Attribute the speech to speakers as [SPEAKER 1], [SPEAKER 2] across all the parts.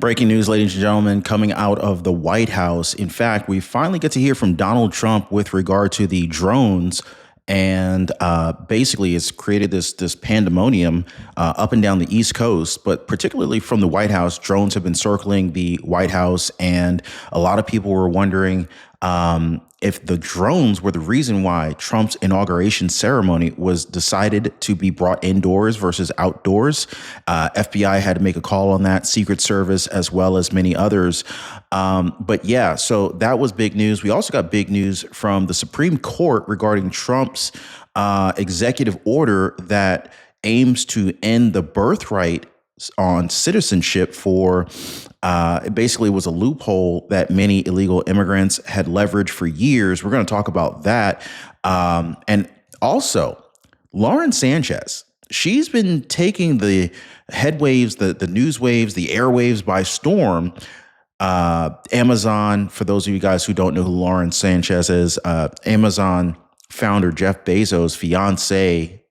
[SPEAKER 1] Breaking news, ladies and gentlemen, coming out of the White House. In fact, we finally get to hear from Donald Trump with regard to the drones. And basically, it's created this pandemonium up and down the East Coast, but particularly from the White House. Drones have been circling the White House, and a lot of people were wondering if the drones were the reason why Trump's inauguration ceremony was decided to be brought indoors versus outdoors. FBI had to make a call on that, Secret Service, as well as many others. But yeah, so that was big news. We also got big news from the Supreme Court regarding Trump's executive order that aims to end the birthright on citizenship for it basically was a loophole that many illegal immigrants had leveraged for years. We're going to talk about that. And also, Lauren Sanchez, she's been taking the headwaves, the news waves, the airwaves by storm. Amazon, for those of you guys who don't know who Lauren Sanchez is, Amazon founder Jeff Bezos' fiance,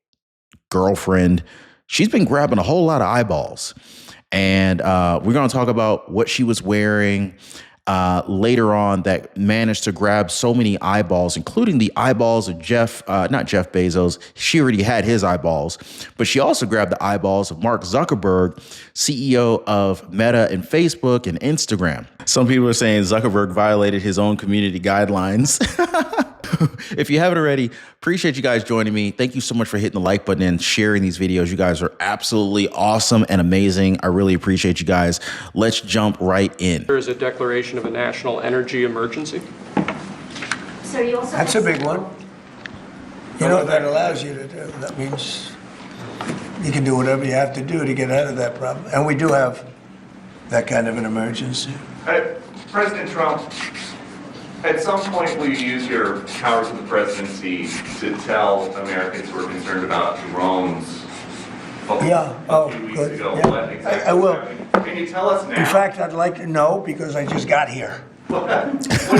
[SPEAKER 1] girlfriend, she's been grabbing a whole lot of eyeballs. And we're going to talk about what she was wearing later on that managed to grab so many eyeballs, including the eyeballs of not Jeff Bezos. She already had his eyeballs, but she also grabbed the eyeballs of Mark Zuckerberg, CEO of Meta and Facebook and Instagram. Some people are saying Zuckerberg violated his own community guidelines. If you haven't already, appreciate you guys joining me. Thank you so much for hitting the like button and sharing these videos. You guys are absolutely awesome and amazing. I really appreciate you guys. Let's jump right in.
[SPEAKER 2] There is a declaration of a national energy emergency.
[SPEAKER 3] So you also
[SPEAKER 4] That's a big one. You know what that allows you to do? That means you can do whatever you have to do to get out of that problem. And we do have that kind of an emergency.
[SPEAKER 5] President Trump, at some point, will you use your powers of the presidency to tell Americans who are concerned about drones?
[SPEAKER 4] Yeah. Oh, good.
[SPEAKER 5] Ago,
[SPEAKER 4] Yeah.
[SPEAKER 5] what exactly
[SPEAKER 4] I will.
[SPEAKER 5] Can you tell us now?
[SPEAKER 4] In fact, I'd like to know because I just got here.
[SPEAKER 5] What do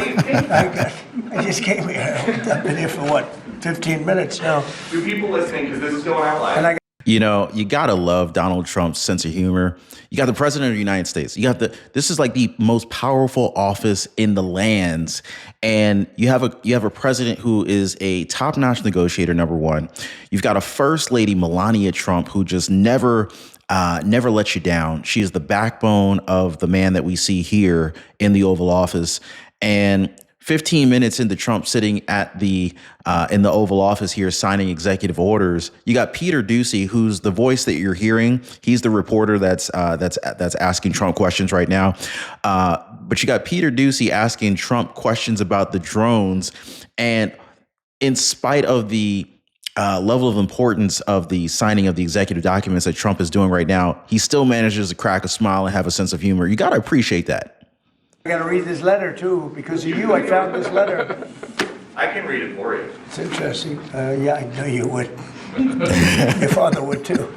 [SPEAKER 5] you think?
[SPEAKER 4] I just came here. I've been here for what, 15 minutes now.
[SPEAKER 5] Do people listening, because this is going out live.
[SPEAKER 4] And I
[SPEAKER 1] You know, you got to love Donald Trump's sense of humor. You got the president of the United States. This is like the most powerful office in the lands. And you have a president who is a top-notch negotiator, number one. You've got a first lady, Melania Trump, who just never lets you down. She is the backbone of the man that we see here in the Oval Office. And 15 minutes into Trump sitting at in the Oval Office here signing executive orders, you got Peter Doocy, who's the voice that you're hearing. He's the reporter that's asking Trump questions right now. But you got Peter Doocy asking Trump questions about the drones, and in spite of the level of importance of the signing of the executive documents that Trump is doing right now, he still manages to crack a smile and have a sense of humor. You got to appreciate that.
[SPEAKER 4] I got to read this letter too. Because of you, I found this letter.
[SPEAKER 5] I can read it for you.
[SPEAKER 4] It's interesting. Yeah, I know you would. Your father would too.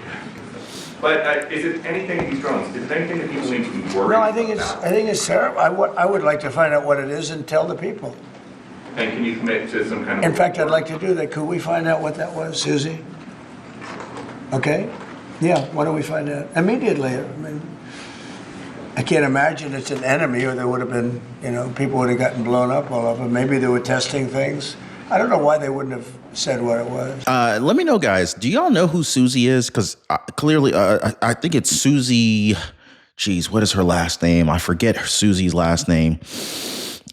[SPEAKER 5] But is it anything, these drones, is it anything that people need to be worried about?
[SPEAKER 4] No, I think it's terrible. I would like to find out what it is and tell the people.
[SPEAKER 5] And can you commit to some kind of...
[SPEAKER 4] In fact, I'd like to do that. Could we find out what that was, Susie? Okay? Yeah, why don't we find out? Immediately. I mean, I can't imagine it's an enemy, or there would have been, people would have gotten blown up all over. Maybe they were testing things. I don't know why they wouldn't have said what it was.
[SPEAKER 1] Let me know, guys. Do y'all know who Susie is? Because clearly, I think it's Susie. Geez, what is her last name? I forget Susie's last name.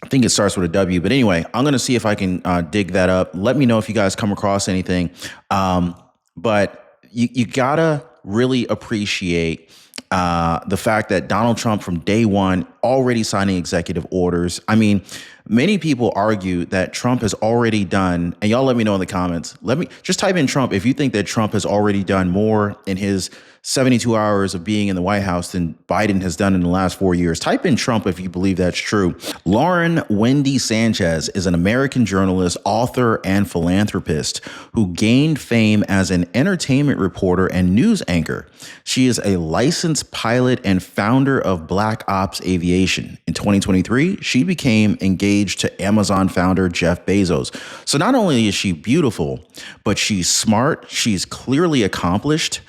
[SPEAKER 1] I think it starts with a W. But anyway, I'm going to see if I can dig that up. Let me know if you guys come across anything. But you got to really appreciate the fact that Donald Trump from day one already signing executive orders. I mean, many people argue that Trump has already done, and y'all let me know in the comments. Let me just type in Trump if you think that Trump has already done more in his 72 hours of being in the White House than Biden has done in the last 4 years. Type in Trump if you believe that's true. Lauren Wendy Sanchez is an American journalist, author, and philanthropist who gained fame as an entertainment reporter and news anchor. She is a licensed pilot and founder of Black Ops Aviation. In 2023, she became engaged to Amazon founder Jeff Bezos. So not only is she beautiful, but she's smart, she's clearly accomplished,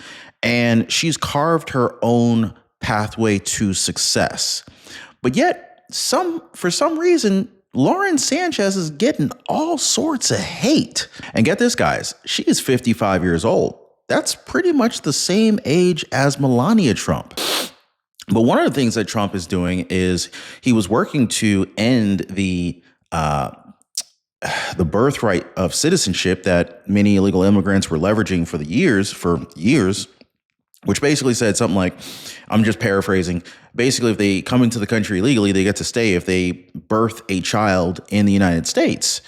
[SPEAKER 1] and she's carved her own pathway to success. But yet, for some reason, Lauren Sanchez is getting all sorts of hate. And get this, guys, she is 55 years old. That's pretty much the same age as Melania Trump. But one of the things that Trump is doing is he was working to end the birthright of citizenship that many illegal immigrants were leveraging for years, which basically said something like, I'm just paraphrasing, basically if they come into the country illegally, they get to stay if they birth a child in the United States.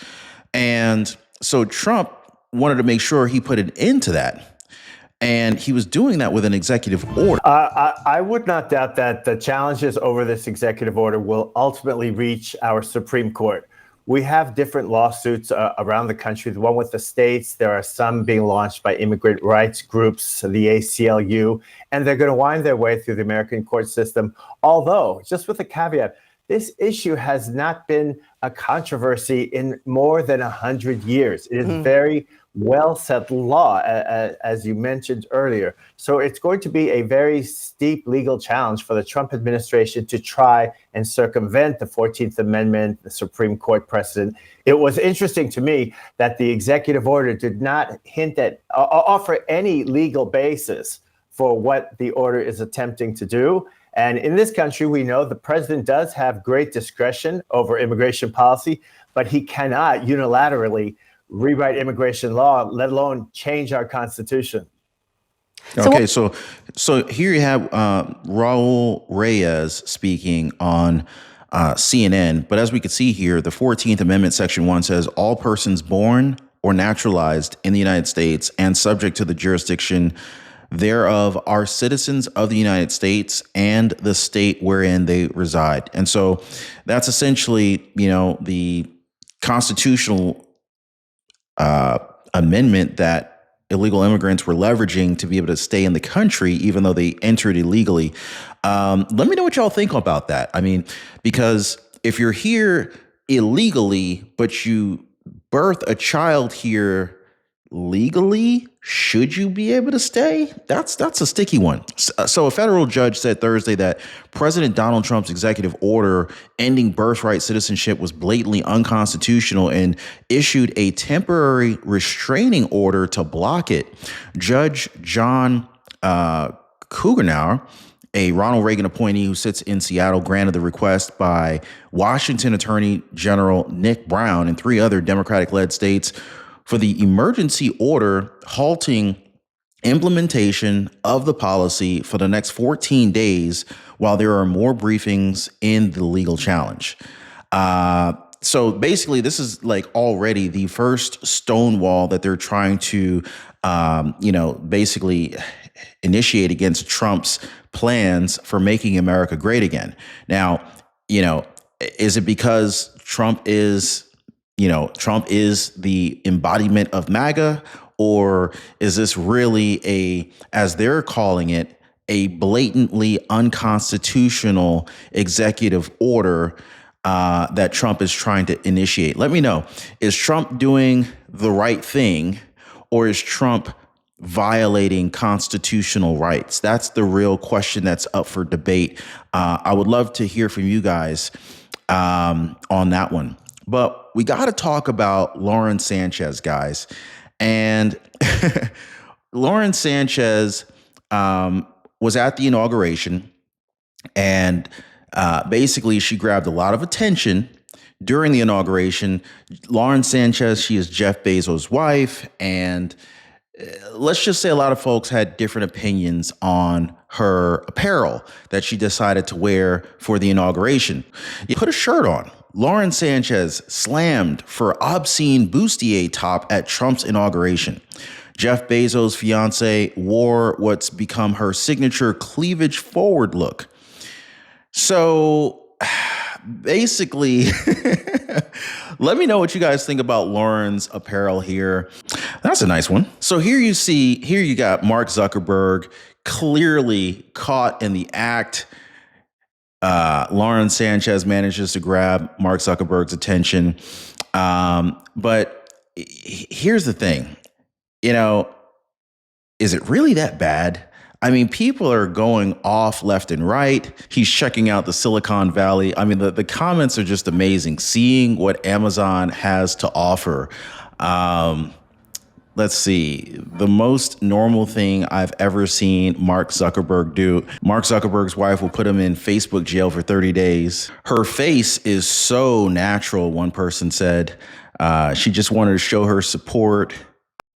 [SPEAKER 1] And so Trump wanted to make sure he put an end to that. And he was doing that with an executive order.
[SPEAKER 6] I would not doubt that the challenges over this executive order will ultimately reach our Supreme Court. We have different lawsuits around the country. The one with the states, there are some being launched by immigrant rights groups, the ACLU, and they're going to wind their way through the American court system. Although, just with a caveat, this issue has not been a controversy in more than 100 years. It is very well-settled law, as you mentioned earlier. So it's going to be a very steep legal challenge for the Trump administration to try and circumvent the 14th Amendment, the Supreme Court precedent. It was interesting to me that the executive order did not hint at, offer any legal basis for what the order is attempting to do. And in this country, we know the president does have great discretion over immigration policy, but he cannot unilaterally rewrite immigration law, let alone change our Constitution.
[SPEAKER 1] Okay, so here you have Raul Reyes speaking on CNN. But as we can see here, the 14th Amendment, Section 1 says all persons born or naturalized in the United States and subject to the jurisdiction thereof are citizens of the United States and the state wherein they reside. And so that's essentially, the constitutional amendment that illegal immigrants were leveraging to be able to stay in the country, even though they entered illegally. Let me know what y'all think about that. I mean, because if you're here illegally, but you birth a child here legally, should you be able to stay? That's a sticky one. So a federal judge said Thursday that President Donald Trump's executive order ending birthright citizenship was blatantly unconstitutional and issued a temporary restraining order to block it. Judge John Cougarnow, a Ronald Reagan appointee who sits in Seattle, granted the request by Washington Attorney General Nick Brown and 3 other Democratic-led states for the emergency order halting implementation of the policy for the next 14 days while there are more briefings in the legal challenge. So basically, this is like already the first stonewall that they're trying to, basically initiate against Trump's plans for making America great again. Now, is it because Trump is the embodiment of MAGA, or is this really as they're calling it, a blatantly unconstitutional executive order that Trump is trying to initiate? Let me know. Is Trump doing the right thing, or is Trump violating constitutional rights? That's the real question that's up for debate. I would love to hear from you guys on that one. But we got to talk about Lauren Sanchez, guys. And Lauren Sanchez was at the inauguration, and basically she grabbed a lot of attention during the inauguration. Lauren Sanchez, she is Jeff Bezos' wife, and let's just say a lot of folks had different opinions on her apparel that she decided to wear for the inauguration. You put a shirt on. Lauren Sanchez slammed for obscene bustier top at Trump's inauguration. Jeff Bezos' fiance wore what's become her signature cleavage forward look. So basically, let me know what you guys think about Lauren's apparel here. That's a nice one. So here you got Mark Zuckerberg clearly caught in the act. Lauren Sanchez manages to grab Mark Zuckerberg's attention. But here's the thing, is it really that bad? I mean, people are going off left and right. He's checking out the Silicon Valley. I mean, the comments are just amazing. Seeing what Amazon has to offer. Let's see. The most normal thing I've ever seen Mark Zuckerberg do. Mark Zuckerberg's wife will put him in Facebook jail for 30 days. Her face is so natural, one person said. She just wanted to show her support.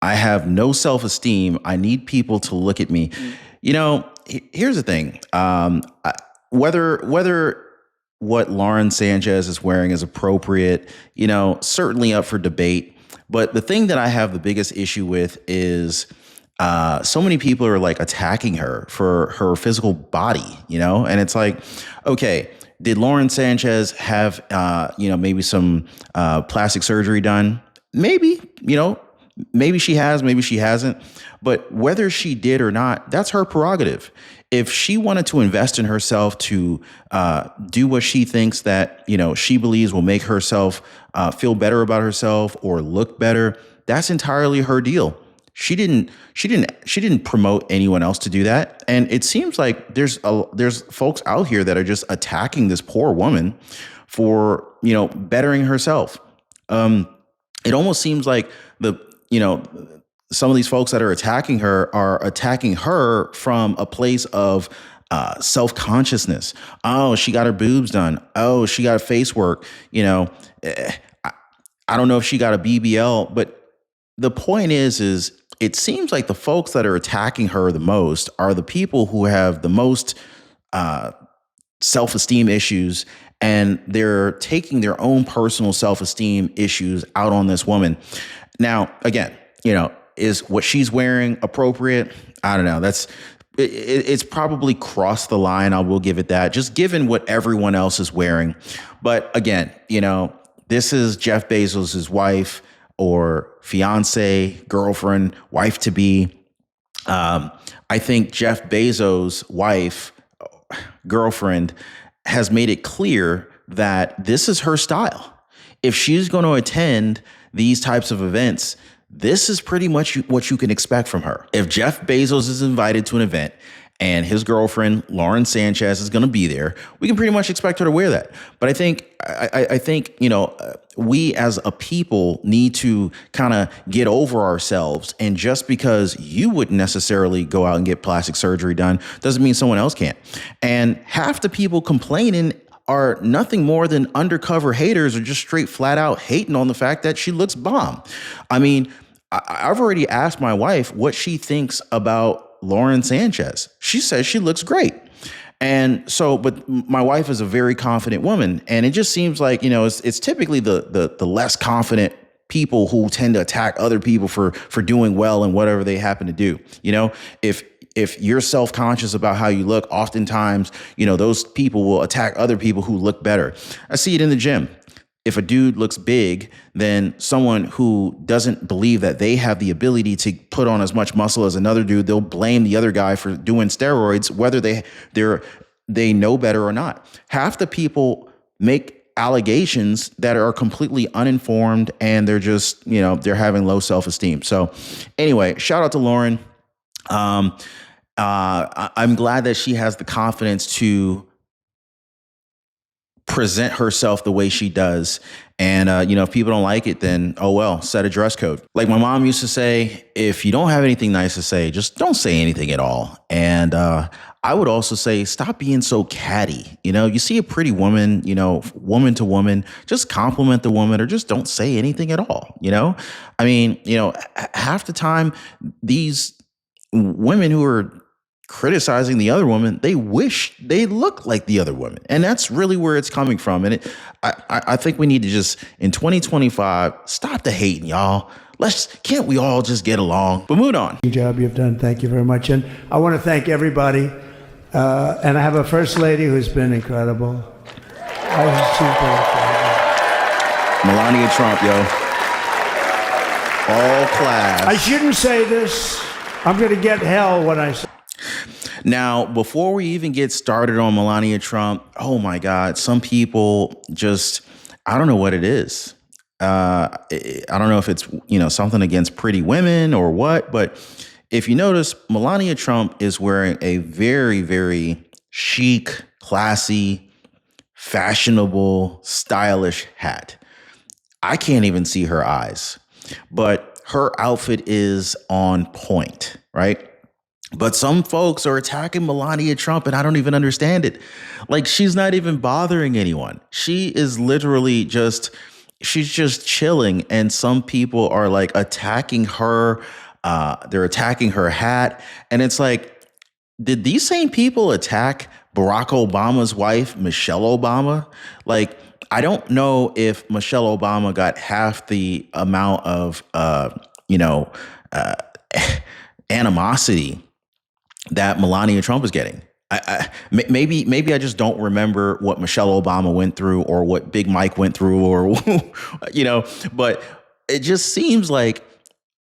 [SPEAKER 1] I have no self-esteem. I need people to look at me. You know, here's the thing. Whether what Lauren Sanchez is wearing is appropriate, you know, certainly up for debate. But the thing that I have the biggest issue with is so many people are like attacking her for her physical body, you know, and it's like, OK, did Lauren Sanchez have, maybe some plastic surgery done? Maybe, maybe she has, maybe she hasn't. But whether she did or not, that's her prerogative. If she wanted to invest in herself to do what she thinks that, she believes will make herself feel better about herself or look better, that's entirely her deal. She didn't promote anyone else to do that. And it seems like there's folks out here that are just attacking this poor woman for, bettering herself. It almost seems like some of these folks that are attacking her from a place of self-consciousness. Oh, she got her boobs done. Oh, she got face work. I don't know if she got a BBL, but the point is it seems like the folks that are attacking her the most are the people who have the most self-esteem issues, and they're taking their own personal self-esteem issues out on this woman. Now, again, is what she's wearing appropriate? I don't know. It's probably crossed the line. I will give it that, just given what everyone else is wearing. But again, this is Jeff Bezos' wife or fiance, girlfriend, wife to be. I think Jeff Bezos' wife, girlfriend, has made it clear that this is her style. If she's going to attend these types of events, this is pretty much what you can expect from her. If Jeff Bezos is invited to an event and his girlfriend, Lauren Sanchez, is going to be there, we can pretty much expect her to wear that. But I think, we as a people need to kind of get over ourselves. And just because you wouldn't necessarily go out and get plastic surgery done doesn't mean someone else can't. And half the people complaining are nothing more than undercover haters or just straight flat out hating on the fact that she looks bomb. I mean, I've already asked my wife what she thinks about Lauren Sanchez. She says she looks great. And so, but my wife is a very confident woman, and it just seems like, it's typically the less confident people who tend to attack other people for doing well in whatever they happen to do. If you're self-conscious about how you look, oftentimes, those people will attack other people who look better. I see it in the gym. If a dude looks big, then someone who doesn't believe that they have the ability to put on as much muscle as another dude, they'll blame the other guy for doing steroids, whether they know better or not. Half the people make allegations that are completely uninformed, and they're just, they're having low self-esteem. So anyway, shout out to Lauren. I'm glad that she has the confidence to present herself the way she does. And, if people don't like it, then, oh, well, set a dress code. Like my mom used to say, if you don't have anything nice to say, just don't say anything at all. And I would also say, stop being so catty. You see a pretty woman, woman to woman, just compliment the woman or just don't say anything at all. I mean, half the time, these women who are criticizing the other woman, they wish they look like the other woman. And that's really where it's coming from. And I think we need to just, in 2025, stop the hating, y'all. Can't we all just get along? But moving on.
[SPEAKER 4] Good job you've done. Thank you very much. And I want to thank everybody. And I have a first lady who's been incredible.
[SPEAKER 1] Melania Trump, yo. All class.
[SPEAKER 4] I shouldn't say this. I'm going to get hell when I say.
[SPEAKER 1] Now, before we even get started on Melania Trump, oh my God, some people just, I don't know what it is. I don't know if it's, something against pretty women or what, but if you notice, Melania Trump is wearing a very, very chic, classy, fashionable, stylish hat. I can't even see her eyes, but her outfit is on point, right? But some folks are attacking Melania Trump, and I don't even understand it. Like, she's not even bothering anyone. She is literally she's just chilling. And some people are like attacking her. They're attacking her hat. And it's like, did these same people attack Barack Obama's wife, Michelle Obama? Like, I don't know if Michelle Obama got half the amount of, animosity that Melania Trump is getting. Maybe I just don't remember what Michelle Obama went through or what Big Mike went through or, but it just seems like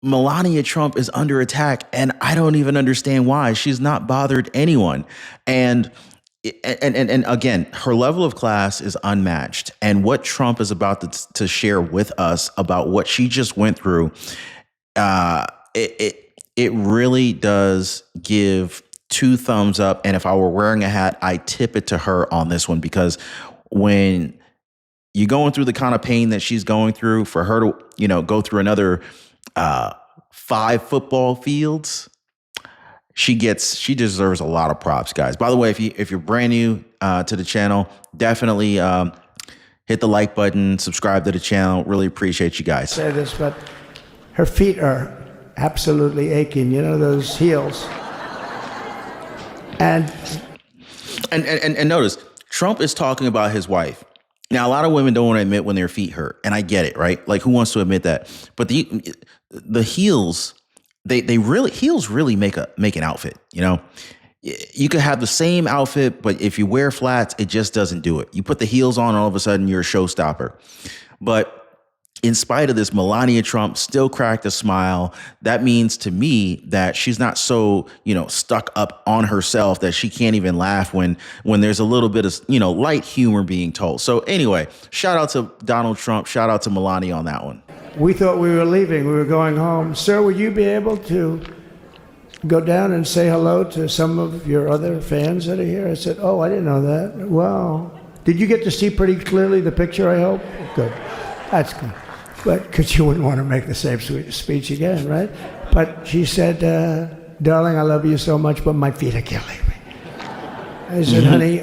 [SPEAKER 1] Melania Trump is under attack, and I don't even understand why. She's not bothered anyone. And again, her level of class is unmatched. And what Trump is about to share with us about what she just went through, it really does give 2 thumbs up. And if I were wearing a hat, I tip it to her on this one, because when you're going through the kind of pain that she's going through, for her to, go through another 5 football fields, she deserves a lot of props, guys. By the way, if you're brand new to the channel, definitely hit the like button, subscribe to the channel. Really appreciate you guys.
[SPEAKER 4] Say this, but her feet are absolutely aching. Those heels. And
[SPEAKER 1] notice, Trump is talking about his wife. Now, a lot of women don't want to admit when their feet hurt, and I get it, right? Like, who wants to admit that? But the heels, heels really make an outfit. You could have the same outfit, but if you wear flats, it just doesn't do it. You put the heels on, all of a sudden you're a showstopper. But in spite of this, Melania Trump still cracked a smile. That means to me that she's not so, stuck up on herself that she can't even laugh when there's a little bit of, light humor being told. So anyway, shout out to Donald Trump. Shout out to Melania on that one.
[SPEAKER 4] we thought we were leaving. We were going home. Sir, would you be able to go down and say hello to some of your other fans that are here? I said, oh, I didn't know that. Wow. Did you get to see pretty clearly the picture, I hope? Good. That's good. But because you wouldn't want to make the same speech again, right? But she said, darling, I love you so much, but my feet are killing me. I said, honey,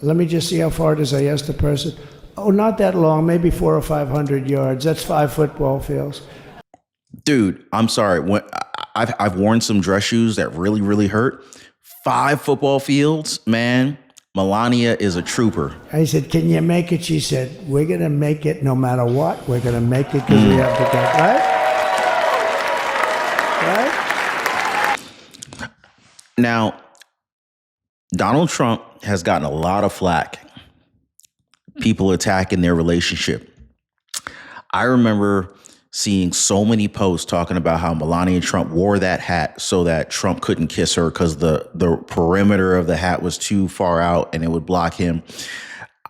[SPEAKER 4] let me just see how far it is. I asked the person. Oh, not that long, maybe 400 or 500 yards. That's 5 football fields.
[SPEAKER 1] Dude, I'm sorry. When I've worn some dress shoes that really, really hurt. 5 football fields, man. Melania is a trooper.
[SPEAKER 4] I said, can you make it? She said, we're going to make it no matter what. We're going to make it because we have to go. Right?
[SPEAKER 1] Now, Donald Trump has gotten a lot of flack. People attacking their relationship. I remember seeing so many posts talking about how Melania Trump wore that hat so that Trump couldn't kiss her because the perimeter of the hat was too far out and it would block him.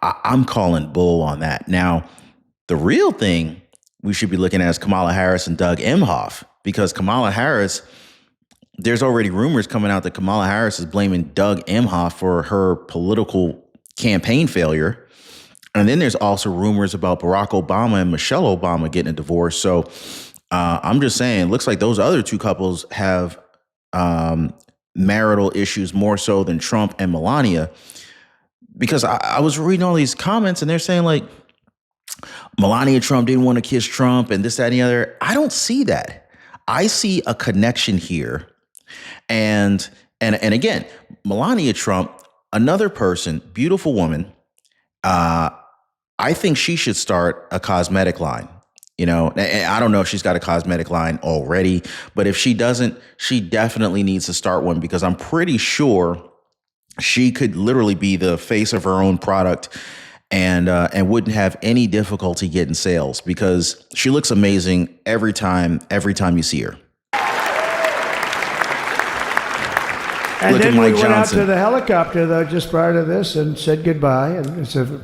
[SPEAKER 1] I'm calling bull on that. Now, the real thing we should be looking at is Kamala Harris and Doug Emhoff, because Kamala Harris, there's already rumors coming out that Kamala Harris is blaming Doug Emhoff for her political campaign failure. And then there's also rumors about Barack Obama and Michelle Obama getting a divorce. So I'm just saying, looks like those other 2 couples have marital issues more so than Trump and Melania. Because I was reading all these comments and they're saying like, Melania Trump didn't want to kiss Trump and this, that, and the other. I don't see that. I see a connection here. And again, Melania Trump, another person, beautiful woman, I think she should start a cosmetic line. I don't know if she's got a cosmetic line already, but if she doesn't, she definitely needs to start one, because I'm pretty sure she could literally be the face of her own product and wouldn't have any difficulty getting sales, because she looks amazing every time you see her.
[SPEAKER 4] And then we went out to the helicopter, though, just prior to this and said goodbye. And it's a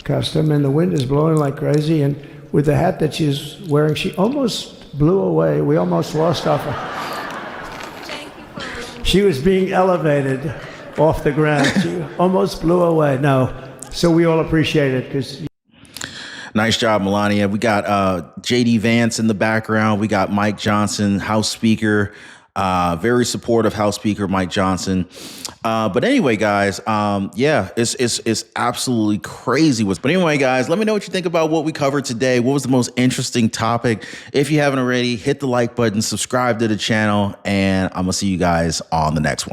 [SPEAKER 4] custom, and the wind is blowing like crazy. And with the hat that she's wearing, she almost blew away. We almost lost off her.
[SPEAKER 7] She was being elevated off the ground. She almost blew away. No. So we all appreciate it because.
[SPEAKER 1] Nice job, Melania. We got JD Vance in the background. We got Mike Johnson, House Speaker, very supportive House Speaker Mike Johnson. But anyway, guys, yeah, it's absolutely crazy. But anyway, guys, let me know what you think about what we covered today. What was the most interesting topic? If you haven't already, hit the like button, subscribe to the channel, and I'm gonna see you guys on the next one.